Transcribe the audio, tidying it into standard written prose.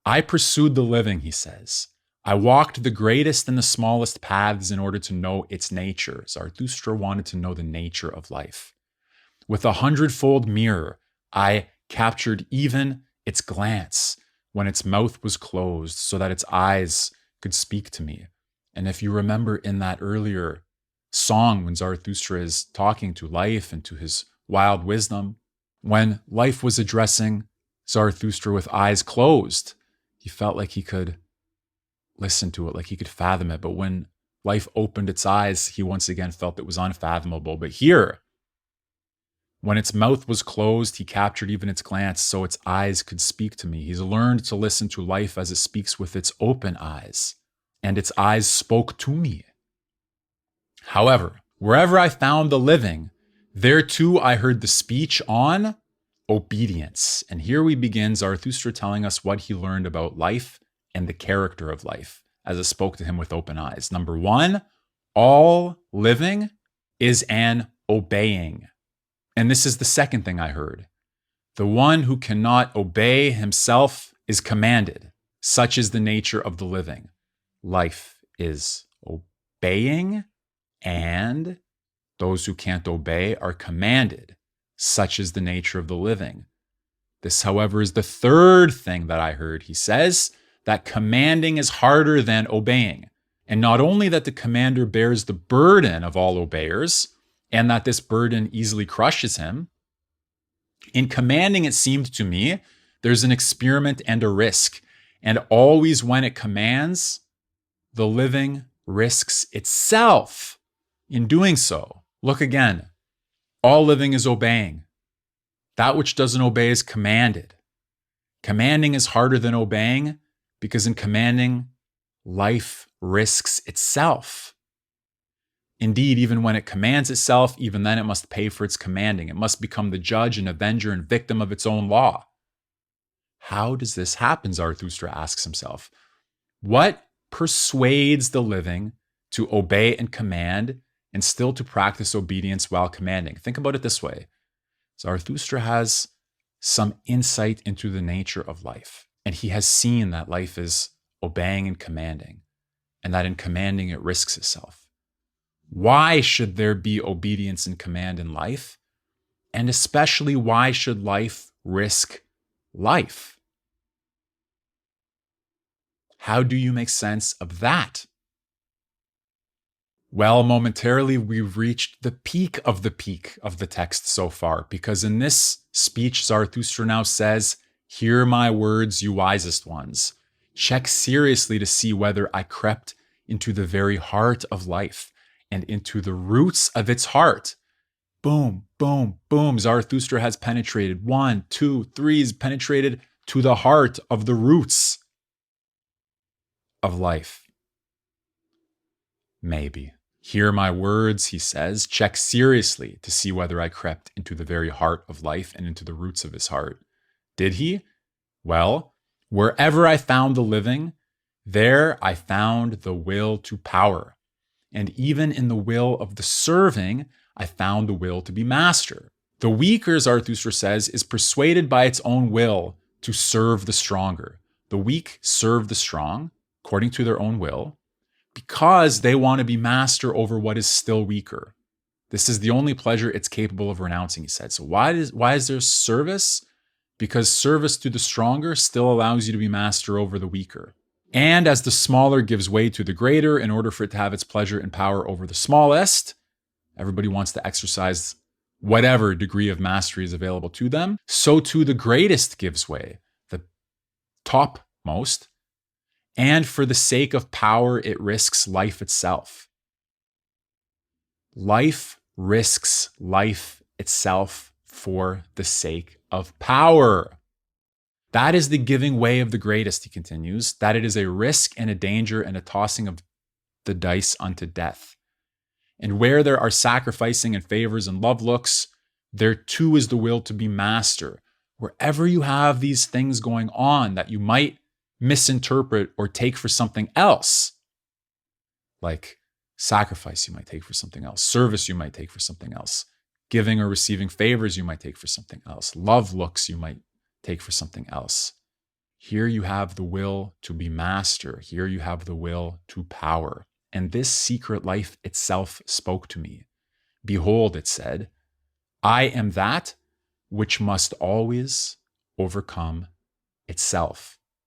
I pursued the living, he says. I walked the greatest and the smallest paths in order to know its nature. Zarathustra wanted to know the nature of life. With 100-fold mirror, I captured even its glance when its mouth was closed so that its eyes could speak to me. And if you remember in that earlier song when Zarathustra is talking to life and to his wild wisdom, when life was addressing Zarathustra with eyes closed, he felt like he could listen to it, like he could fathom it. But when life opened its eyes, he once again felt it was unfathomable. But here, when its mouth was closed, he captured even its glance so its eyes could speak to me. He's learned to listen to life as it speaks with its open eyes, and its eyes spoke to me. However, wherever I found the living, there too I heard the speech on obedience. And here we begin Zarathustra telling us what he learned about life and the character of life as it spoke to him with open eyes. Number one, all living is an obeying. And this is the second thing I heard. The one who cannot obey himself is commanded. Such is the nature of the living. Life is obeying, and those who can't obey are commanded. Such is the nature of the living. This, however, is the third thing that I heard. He says that commanding is harder than obeying. And not only that the commander bears the burden of all obeyers, and that this burden easily crushes him, in commanding, it seemed to me, there's an experiment and a risk. And always when it commands, the living risks itself in doing so. Look again. All living is obeying. That which doesn't obey is commanded. Commanding is harder than obeying because in commanding, life risks itself. Indeed, even when it commands itself, even then it must pay for its commanding. It must become the judge and avenger and victim of its own law. How does this happen? Zarathustra asks himself. What persuades the living to obey and command and still to practice obedience while commanding? Think about it this way. Zarathustra has some insight into the nature of life, and he has seen that life is obeying and commanding, and that in commanding it risks itself. Why should there be obedience and command in life? And especially, why should life risk life? How do you make sense of that? Well, momentarily, we've reached the peak of the text so far, because in this speech, Zarathustra now says, "Hear my words, you wisest ones. Check seriously to see whether I crept into the very heart of life and into the roots of its heart." Boom, boom, boom. Zarathustra has penetrated. 1, 2, 3, he's penetrated to the heart of the roots of life. Maybe. Hear my words, he says. Check seriously to see whether I crept into the very heart of life and into the roots of his heart. Did he? Well, wherever I found the living, there I found the will to power. And even in the will of the serving, I found the will to be master. The weaker, Zarathustra says, is persuaded by its own will to serve the stronger. The weak serve the strong, according to their own will, because they want to be master over what is still weaker. This is the only pleasure it's capable of renouncing, he said. So why is there service? Because service to the stronger still allows you to be master over the weaker. And as the smaller gives way to the greater, in order for it to have its pleasure and power over the smallest, everybody wants to exercise whatever degree of mastery is available to them. So too the greatest gives way, the topmost. And for the sake of power, it risks life itself. Life risks life itself for the sake of power. That is the giving way of the greatest, he continues, that it is a risk and a danger and a tossing of the dice unto death. And where there are sacrificing and favors and love looks, there too is the will to be master. Wherever you have these things going on that you might misinterpret or take for something else, like sacrifice you might take for something else, service you might take for something else, giving or receiving favors you might take for something else, love looks you might take for something else. Here you have the will to be master. Here you have the will to power. And this secret life itself spoke to me. Behold, it said, I am that which must always overcome itself.